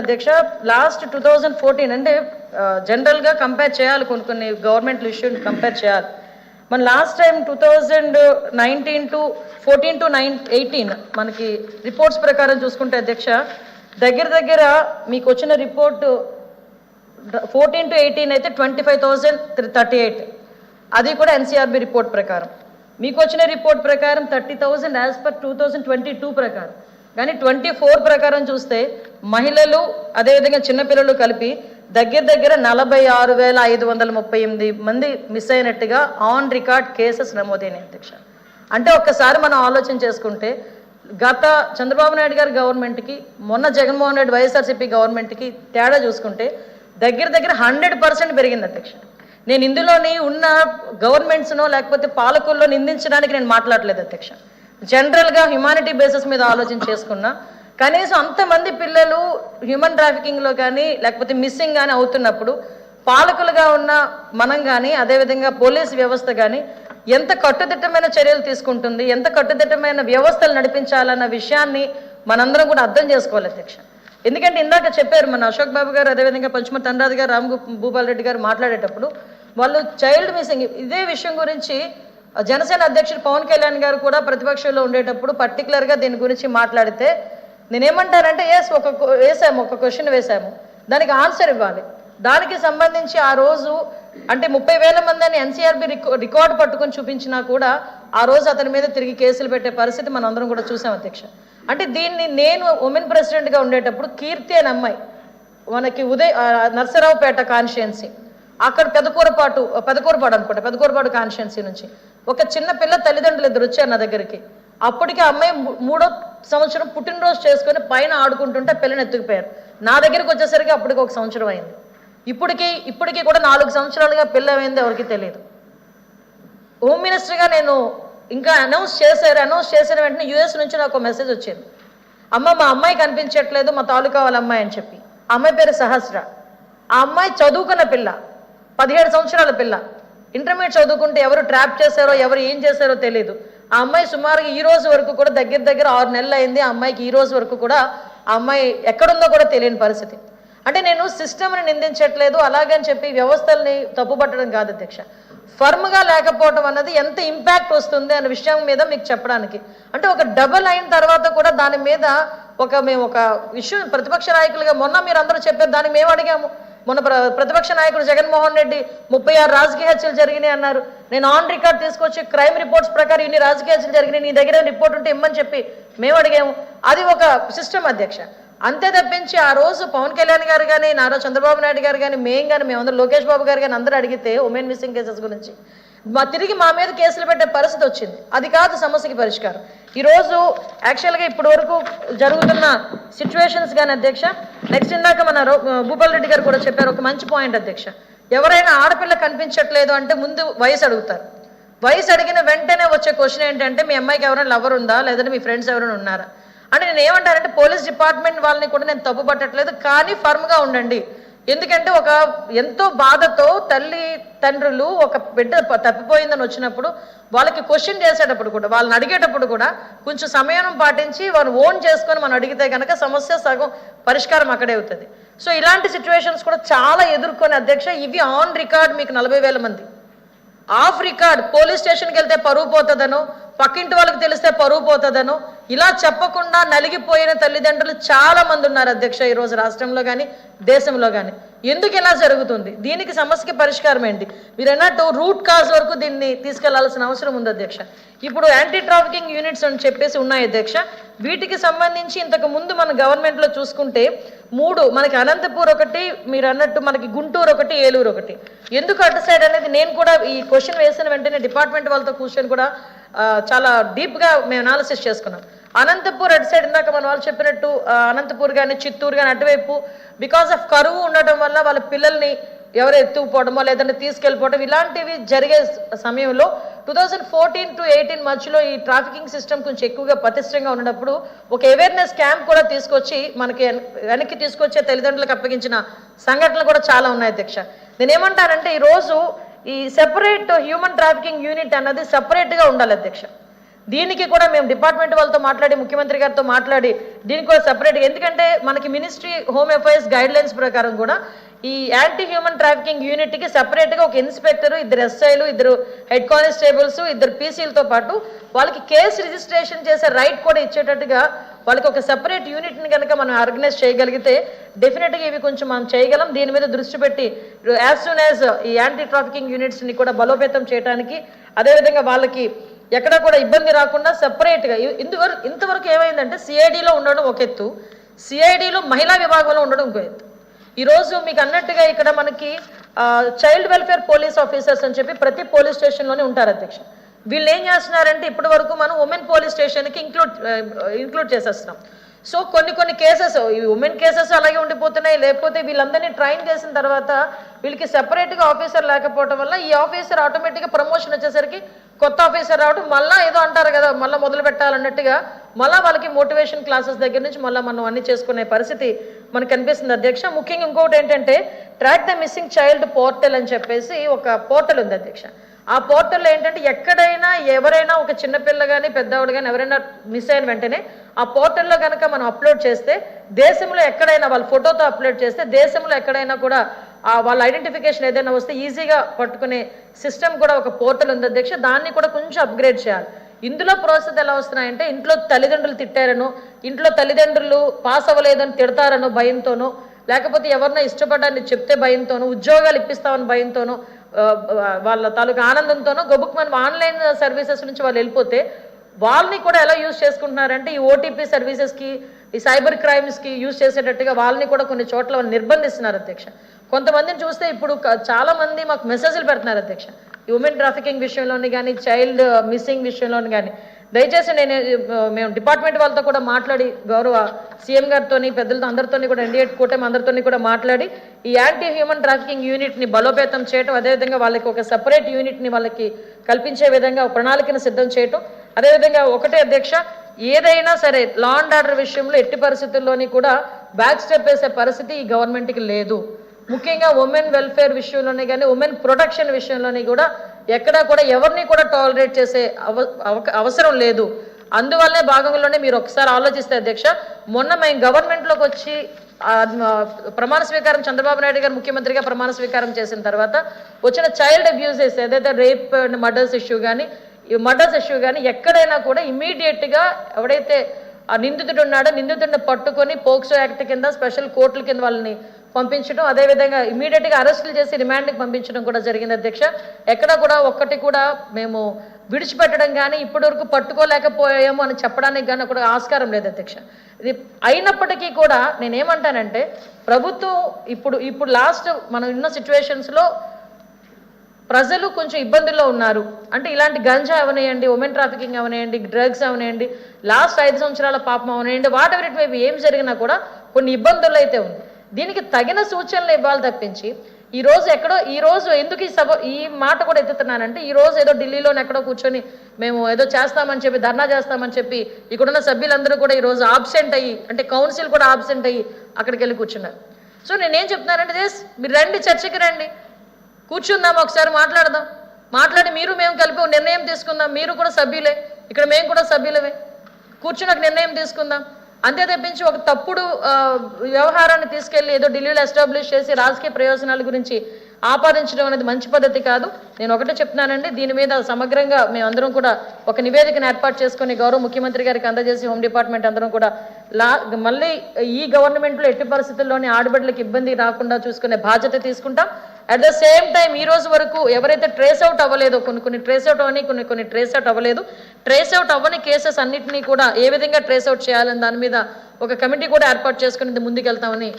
అధ్యక్ష లాస్ట్ 2014 అంటే జనరల్గా కంపేర్ చేయాలి, కొన్ని గవర్నమెంట్ ఇష్యూని కంపేర్ చేయాలి. మన లాస్ట్ టైం 2019 to 14 to 18 మనకి రిపోర్ట్స్ ప్రకారం చూసుకుంటే అధ్యక్ష దగ్గర మీకు వచ్చిన రిపోర్టు 14 to 18 అయితే 25,038, అది కూడా ఎన్సీఆర్బీ రిపోర్ట్ ప్రకారం. మీకు వచ్చిన రిపోర్ట్ ప్రకారం 30,000 యాజ్ పర్ 2022 ప్రకారం. కానీ 24 ప్రకారం చూస్తే మహిళలు అదేవిధంగా చిన్నపిల్లలు కలిపి దగ్గర 46,538 మంది మిస్ అయినట్టుగా ఆన్ రికార్డ్ కేసెస్ నమోదైనాయి అధ్యక్ష. అంటే ఒక్కసారి మనం ఆలోచన చేసుకుంటే గత చంద్రబాబు నాయుడు గారి గవర్నమెంట్కి మొన్న జగన్మోహన్ రెడ్డి వైఎస్ఆర్సీపీ గవర్నమెంట్కి తేడా చూసుకుంటే దగ్గర 100% పెరిగింది అధ్యక్ష. నేను ఇందులోని ఉన్న గవర్నమెంట్స్నో లేకపోతే పాలకుల్లో నిందించడానికి నేను మాట్లాడలేదు అధ్యక్ష. జనరల్గా హ్యుమానిటీ బేసిస్ మీద ఆలోచన చేసుకున్నా కనీసం అంతమంది పిల్లలు హ్యూమన్ ట్రాఫికింగ్లో కానీ లేకపోతే మిస్సింగ్ కానీ అవుతున్నప్పుడు పాలకులుగా ఉన్న మనం కానీ అదేవిధంగా పోలీస్ వ్యవస్థ కానీ ఎంత కట్టుదిట్టమైన చర్యలు తీసుకుంటుంది, ఎంత కట్టుదిట్టమైన వ్యవస్థలు నడిపించాలన్న విషయాన్ని మనందరం కూడా అర్థం చేసుకోవాలి అధ్యక్ష. ఎందుకంటే ఇందాక చెప్పారు మన అశోక్ బాబు గారు అదేవిధంగా పంచమ తండ్రాజు గారు భూపాల్ రెడ్డి గారు మాట్లాడేటప్పుడు వాళ్ళు చైల్డ్ మిస్సింగ్ ఇదే విషయం గురించి జనసేన అధ్యక్షుడు పవన్ కళ్యాణ్ గారు కూడా ప్రతిపక్షంలో ఉండేటప్పుడు పర్టికులర్గా దీని గురించి మాట్లాడితే నేనేమంటానంటే ఒక క్వశ్చన్ వేసాము, దానికి ఆన్సర్ ఇవ్వాలి. దానికి సంబంధించి ఆ రోజు అంటే 30,000 మందిని ఎన్సీఆర్బీ రికార్డు పట్టుకొని చూపించినా కూడా ఆ రోజు అతని మీద తిరిగి కేసులు పెట్టే పరిస్థితి మనం అందరం కూడా చూసాం అధ్యక్ష. అంటే దీన్ని నేను ఉమెన్ ప్రెసిడెంట్గా ఉండేటప్పుడు కీర్తి అని అమ్మాయి మనకి నర్సరావుపేట కాన్స్టిట్యుయెన్సీ అక్కడ పెదకూరపాడు కాన్స్టిట్యుయెన్సీ నుంచి ఒక చిన్న పిల్ల తల్లిదండ్రులు ఇద్దరు వచ్చారు నా దగ్గరికి. అప్పటికి ఆ అమ్మాయి 3వ సంవత్సరం పుట్టినరోజు చేసుకొని పైన ఆడుకుంటుంటే పిల్లని ఎత్తుకుపోయారు. నా దగ్గరికి వచ్చేసరికి అప్పటికి 1 సంవత్సరం అయింది. ఇప్పటికీ కూడా 4 సంవత్సరాలుగా పిల్ల అయింది ఎవరికి తెలియదు. హోమ్ మినిస్టర్గా నేను ఇంకా అనౌన్స్ చేసిన వెంటనే యూఎస్ నుంచి నాకు మెసేజ్ వచ్చింది, అమ్మ మా అమ్మాయి కనిపించట్లేదు, మా తాలూకా వాళ్ళ అమ్మాయి అని చెప్పి. ఆ అమ్మాయి పేరు సహస్ర. ఆ అమ్మాయి చదువుకున్న పిల్ల, 17 సంవత్సరాల పిల్ల. ఇంటర్మీడియట్ చదువుకుంటే ఎవరు ట్రాప్ చేశారో ఎవరు ఏం చేశారో తెలియదు. ఆ అమ్మాయి సుమారుగా ఈ రోజు వరకు కూడా దగ్గర 6 నెలలు అయింది. ఆ అమ్మాయికి ఈ రోజు వరకు కూడా ఆ అమ్మాయి ఎక్కడుందో కూడా తెలియని పరిస్థితి. అంటే నేను సిస్టమ్ని నిందించట్లేదు, అలాగని చెప్పి వ్యవస్థల్ని తప్పుపట్టడం కాదు అధ్యక్ష. ఫర్మ్గా లేకపోవడం అన్నది ఎంత ఇంపాక్ట్ వస్తుంది అనే విషయం మీద మీకు చెప్పడానికి. అంటే ఒక డబుల్ అయిన తర్వాత కూడా దాని మీద మేము ఒక ఇష్యూ ప్రతిపక్ష నాయకులుగా మొన్న మీరు అందరూ చెప్పారు, దానికి మేము అడిగాము. మొన్న ప్రతిపక్ష నాయకుడు జగన్మోహన్ రెడ్డి 36 రాజకీయ హత్యలు జరిగినాయి అన్నారు. నేను ఆన్ రికార్డ్ తీసుకొచ్చి క్రైమ్ రిపోర్ట్స్ ప్రకారం ఇన్ని రాజకీయ హత్యలు జరిగినాయి, నీ దగ్గర రిపోర్ట్ ఉంటే ఇమ్మని చెప్పి మేము అడిగాము. అది ఒక సిస్టమ్ అధ్యక్ష. అంతే తప్పించి ఆ రోజు పవన్ కళ్యాణ్ గారు కానీ నారా చంద్రబాబు నాయుడు గారు కానీ మేమందరం లోకేష్ బాబు గారు కానీ అందరూ అడిగితే ఉమెన్ మిస్సింగ్ కేసెస్ గురించి తిరిగి మా మీద కేసులు పెట్టే పరిస్థితి వచ్చింది. అది కాదు సమస్యకి పరిష్కారం. ఈరోజు యాక్చువల్గా ఇప్పటి వరకు జరుగుతున్న సిచ్యువేషన్స్ కానీ అధ్యక్ష, నెక్స్ట్ ఇందాక మన భూపాల్ రెడ్డి గారు కూడా చెప్పారు ఒక మంచి పాయింట్ అధ్యక్ష. ఎవరైనా ఆడపిల్ల కనిపించట్లేదు అంటే ముందు వయసు అడుగుతారు. వయసు అడిగిన వెంటనే వచ్చే క్వశ్చన్ ఏంటంటే మీ అమ్మాయికి ఎవరైనా లవర్ ఉందా, లేదంటే మీ ఫ్రెండ్స్ ఎవరైనా ఉన్నారా అంటే నేను ఏమంటానంటే పోలీస్ డిపార్ట్మెంట్ వాళ్ళని కూడా నేను తప్పు పట్టట్లేదు, కానీ ఫర్మ్గా ఉండండి. ఎందుకంటే ఎంతో బాధతో తల్లి తండ్రులు ఒక బిడ్డ తప్పిపోయిందని వచ్చినప్పుడు వాళ్ళకి క్వశ్చన్ చేసేటప్పుడు కూడా వాళ్ళని అడిగేటప్పుడు కూడా కొంచెం సమయం పాటించి వాళ్ళు ఓన్ చేసుకొని మనం అడిగితే కనుక సమస్య సగం పరిష్కారం అక్కడే అవుతుంది. సో ఇలాంటి సిచ్యువేషన్స్ కూడా చాలా ఎదుర్కొని అధ్యక్ష, ఇవి ఆన్ రికార్డ్ మీకు 40,000 మంది, ఆఫ్ రికార్డ్ పోలీస్ స్టేషన్కి వెళ్తే పరువు పోతుందనో పక్కింటి వాళ్ళకి తెలిస్తే పరువు పోతుందనో ఇలా చెప్పకుండా నలిగిపోయిన తల్లిదండ్రులు చాలా మంది ఉన్నారు అధ్యక్ష ఈరోజు రాష్ట్రంలో కానీ దేశంలో కానీ. ఎందుకు ఇలా జరుగుతుంది, దీనికి సమస్యకి పరిష్కారం ఏంటి? మీరు అన్నట్టు రూట్ కాజ్ వరకు దీన్ని తీసుకెళ్లాల్సిన అవసరం ఉంది అధ్యక్ష. ఇప్పుడు యాంటీ ట్రాఫికింగ్ యూనిట్స్ అని చెప్పేసి ఉన్నాయి అధ్యక్ష. వీటికి సంబంధించి ఇంతకు ముందు మన గవర్నమెంట్లో చూసుకుంటే 3 మనకి అనంతపూర్ ఒకటి, మీరు అన్నట్టు మనకి గుంటూరు ఒకటి, ఏలూరు ఒకటి. ఎందుకు అటు సైడ్ అనేది నేను కూడా ఈ క్వశ్చన్ వేసిన వెంటనే డిపార్ట్మెంట్ వాళ్ళతో కూర్చొని కూడా చాలా డీప్గా మేము అనాలిసిస్ చేసుకున్నాం. అనంతపూర్ అటు సైడ్ ఇందాక మన వాళ్ళు చెప్పినట్టు అనంతపూర్ కానీ చిత్తూరు కానీ అటువైపు బికాస్ ఆఫ్ కరువు ఉండటం వల్ల వాళ్ళ పిల్లల్ని ఎవరు ఎత్తుకుపోవడమో లేదంటే తీసుకెళ్ళిపోవడం ఇలాంటివి జరిగే సమయంలో 2014 to 18 మధ్యలో ఈ ట్రాఫికింగ్ సిస్టమ్ కొంచెం ఎక్కువగా పటిష్టంగా ఉన్నప్పుడు ఒక అవేర్నెస్ క్యాంప్ కూడా తీసుకొచ్చి మనకి వెనక్కి తీసుకొచ్చే తల్లిదండ్రులకు అప్పగించిన సంఘటనలు కూడా చాలా ఉన్నాయి అధ్యక్ష. నేనేమంటానంటే ఈరోజు ఈ సెపరేట్ హ్యూమన్ ట్రాఫికింగ్ యూనిట్ అన్నది సెపరేట్గా ఉండాలి అధ్యక్ష. దీనికి కూడా మేము డిపార్ట్మెంట్ వాళ్ళతో మాట్లాడి ముఖ్యమంత్రి గారితో మాట్లాడి దీనికి కూడా సెపరేట్గా, ఎందుకంటే మనకి ministry home affairs guide lines ప్రకారం కూడా ఈ యాంటీ హ్యూమన్ ట్రాఫికింగ్ యూనిట్కి సెపరేట్గా ఒక ఇన్స్పెక్టర్, 2 ఎస్ఐలు, 2 హెడ్ కానిస్టేబుల్స్, 2 పీసీలతో పాటు వాళ్ళకి కేసు రిజిస్ట్రేషన్ చేసే రైట్ కూడా ఇచ్చేటట్టుగా వాళ్ళకి ఒక సెపరేట్ యూనిట్ని కనుక మనం ఆర్గనైజ్ చేయగలిగితే డెఫినెట్గా ఇవి కొంచెం మనం చేయగలం. దీని మీద దృష్టి పెట్టి యాజ్ సూన్ యాజ్ ఈ యాంటీ ట్రాఫికింగ్ యూనిట్స్ని కూడా బలోపేతం చేయడానికి, అదేవిధంగా వాళ్ళకి ఎక్కడ కూడా ఇబ్బంది రాకుండా సెపరేట్గా ఇంతవరకు ఏమైందంటే సిఐడిలో ఉండడం ఒక ఎత్తు, సిఐడిలో మహిళా విభాగంలో ఉండడం ఇంకో ఎత్తు. ఈరోజు మీకు అన్నట్టుగా ఇక్కడ మనకి చైల్డ్ వెల్ఫేర్ పోలీస్ ఆఫీసర్స్ అని చెప్పి ప్రతి పోలీస్ స్టేషన్లోనే ఉంటారు అధ్యక్ష. వీళ్ళు ఏం చేస్తున్నారంటే ఇప్పటి వరకు మనం ఉమెన్ పోలీస్ స్టేషన్కి ఇంక్లూడ్ చేసేస్తున్నాం. సో కొన్ని కేసెస్ ఈ ఉమెన్ కేసెస్ అలాగే ఉండిపోతున్నాయి. లేకపోతే వీళ్ళందరినీ ట్రైన్ చేసిన తర్వాత వీళ్ళకి సెపరేట్గా ఆఫీసర్ లేకపోవడం వల్ల ఈ ఆఫీసర్ ఆటోమేటిక్గా ప్రమోషన్ వచ్చేసరికి కొత్త ఆఫీసర్ రావడం, మళ్ళీ ఏదో అంటారు కదా మళ్ళీ మొదలు పెట్టాలన్నట్టుగా మళ్ళీ వాళ్ళకి మోటివేషన్ క్లాసెస్ దగ్గర నుంచి మళ్ళీ మనం అన్ని చేసుకునే పరిస్థితి మనకు కనిపిస్తుంది అధ్యక్ష. ముఖ్యంగా ఇంకొకటి ఏంటంటే track the missing child portal అని చెప్పేసి ఒక పోర్టల్ ఉంది అధ్యక్ష. ఆ పోర్టల్లో ఏంటంటే ఎక్కడైనా ఎవరైనా ఒక చిన్నపిల్ల కానీ పెద్దవాడు కానీ ఎవరైనా మిస్ అయిన వెంటనే ఆ పోర్టల్లో కనుక మనం అప్లోడ్ చేస్తే దేశంలో ఎక్కడైనా వాళ్ళ ఫోటోతో అప్లోడ్ చేస్తే దేశంలో ఎక్కడైనా కూడా వాళ్ళ ఐడెంటిఫికేషన్ ఏదైనా వస్తే ఈజీగా పట్టుకునే సిస్టమ్ కూడా ఒక పోర్టల్ ఉంది అధ్యక్ష. దాన్ని కూడా కొంచెం అప్గ్రేడ్ చేయాలి. ఇందులో ప్రాసెస్ ఎలా వస్తున్నాయంటే ఇంట్లో తల్లిదండ్రులు తిట్టారనో, ఇంట్లో తల్లిదండ్రులు పాస్ అవ్వలేదని తిడతారనో భయంతోనో, లేకపోతే ఎవరినో ఇష్టపడ్డాన్ని చెప్తే భయంతోనో, ఉద్యోగాలు ఇప్పిస్తామని భయంతోనో, వాళ్ళ తాలూకు ఆనందంతోనో గబుక్మని ఆన్లైన్ సర్వీసెస్ నుంచి వాళ్ళు వెళ్ళిపోతే వాళ్ళని కూడా ఎలా యూజ్ చేసుకుంటున్నారంటే ఈ ఓటీపీ సర్వీసెస్కి, ఈ సైబర్ క్రైమ్స్కి యూజ్ చేసేటట్టుగా వాళ్ళని కూడా కొన్ని చోట్ల వాళ్ళు నిర్బంధిస్తున్నారు అధ్యక్ష. కొంతమందిని చూస్తే ఇప్పుడు చాలా మంది మాకు మెసేజ్లు పెడుతున్నారు అధ్యక్ష, ఈ ఉమెన్ ట్రాఫికింగ్ విషయంలోని కానీ చైల్డ్ మిస్సింగ్ విషయంలోని కానీ. దయచేసి మేము డిపార్ట్మెంట్ వాళ్ళతో కూడా మాట్లాడి గౌరవ సీఎం గారితో పెద్దలతో అందరితో కూడా ఎన్డీఏ కూటమి అందరితో కూడా మాట్లాడి ఈ యాంటీ హ్యూమన్ ట్రాఫికింగ్ యూనిట్ని బలోపేతం చేయటం, అదేవిధంగా వాళ్ళకి ఒక సెపరేట్ యూనిట్ని వాళ్ళకి కల్పించే విధంగా ప్రణాళికను సిద్ధం చేయటం. అదేవిధంగా ఒకటే అధ్యక్ష, ఏదైనా సరే లా అండ్ ఆర్డర్ విషయంలో ఎట్టి పరిస్థితుల్లోని కూడా బ్యాక్ స్టెప్ వేసే పరిస్థితి ఈ గవర్నమెంట్కి లేదు. ముఖ్యంగా ఉమెన్ వెల్ఫేర్ విషయంలోనే కానీ ఉమెన్ ప్రొటెక్షన్ విషయంలోని కూడా ఎక్కడా కూడా ఎవరిని కూడా టాలరేట్ చేసే అవసరం లేదు. అందువల్లే భాగంలోనే మీరు ఒకసారి ఆలోచిస్తే అధ్యక్ష, మొన్న మేము గవర్నమెంట్లోకి వచ్చి ప్రమాణ స్వీకారం చంద్రబాబు నాయుడు గారు ముఖ్యమంత్రిగా ప్రమాణ స్వీకారం చేసిన తర్వాత వచ్చిన చైల్డ్ అబ్యూజెస్ ఏదైతే రేప్ అండ్ మర్డర్స్ ఇష్యూ కానీ ఎక్కడైనా కూడా ఇమీడియట్గా ఎవడైతే ఆ నిందితుడు ఉన్నాడో నిందితుడిని పట్టుకొని పోక్సో యాక్ట్ కింద స్పెషల్ కోర్టుల కింద వాళ్ళని పంపించడం, అదేవిధంగా ఇమీడియట్గా అరెస్టులు చేసి రిమాండ్కి పంపించడం కూడా జరిగింది అధ్యక్ష. ఎక్కడ కూడా ఒక్కటి కూడా మేము విడిచిపెట్టడం కానీ ఇప్పటివరకు పట్టుకోలేకపోయాము అని చెప్పడానికి కానీ కూడా ఆస్కారం లేదు అధ్యక్ష. ఇది అయినప్పటికీ కూడా నేనేమంటానంటే ప్రభుత్వం ఇప్పుడు లాస్ట్ మనం ఉన్న సిచ్యువేషన్స్లో ప్రజలు కొంచెం ఇబ్బందుల్లో ఉన్నారు. అంటే ఇలాంటి గంజా అవనేయండి, ఉమెన్ ట్రాఫికింగ్ అవనేయండి, డ్రగ్స్ అవనేయండి, లాస్ట్ 5 సంవత్సరాల పాపం అవనేయండి, whatever it may be ఏం జరిగినా కూడా కొన్ని ఇబ్బందులు అయితే ఉంది. దీనికి తగిన సూచనలు ఇవ్వాలి తప్పించి ఈరోజు ఎందుకు ఈ మాట కూడా ఎత్తుతున్నానంటే ఈరోజు ఏదో ఢిల్లీలోనే ఎక్కడో కూర్చొని మేము ఏదో చేస్తామని చెప్పి ధర్నా చేస్తామని చెప్పి ఇక్కడున్న సభ్యులందరూ కూడా ఈరోజు ఆబ్సెంట్ అయ్యి, అంటే కౌన్సిల్ కూడా ఆబ్సెంట్ అయ్యి అక్కడికి వెళ్ళి కూర్చున్నారు. సో నేనేం చెప్తున్నానంటే మీరు రండి, చర్చకి రండి, కూర్చుందాం, ఒకసారి మాట్లాడి మీరు మేము కలిపి నిర్ణయం తీసుకుందాం. మీరు కూడా సభ్యులే, ఇక్కడ మేము కూడా సభ్యులమే, కూర్చుని ఒక నిర్ణయం తీసుకుందాం. అంతే తప్పించి ఒక తప్పుడు వ్యవహారాన్ని తీసుకెళ్లి ఏదో ఢిల్లీలో ఎస్టాబ్లిష్ చేసి రాజకీయ ప్రయోజనాల గురించి ఆపాదించడం అనేది మంచి పద్ధతి కాదు. నేను ఒకటే చెప్తున్నానండి, దీని మీద సమగ్రంగా మేమందరం కూడా ఒక నివేదికను ఏర్పాటు చేసుకుని గౌరవ ముఖ్యమంత్రి గారికి అందజేసి హోమ్ డిపార్ట్మెంట్ అందరం కూడా మళ్ళీ ఈ గవర్నమెంట్లో ఎట్టి పరిస్థితుల్లోని ఆడబిడ్డలకు ఇబ్బంది రాకుండా చూసుకునే బాధ్యత తీసుకుంటాం. అట్ ద సేమ్ టైం ఈ రోజు వరకు ఎవరైతే ట్రేస్ అవుట్ అవ్వలేదో కొన్ని ట్రేస్ అవుట్ అవని, కొన్ని ట్రేస్ అవుట్ అవ్వలేదు, ట్రేస్ అవుట్ అవ్వని కేసెస్ అన్నింటినీ కూడా ఏ విధంగా ట్రేస్ అవుట్ చేయాలని దాని మీద ఒక కమిటీ కూడా ఏర్పాటు చేసుకుని ముందుకెళ్తామని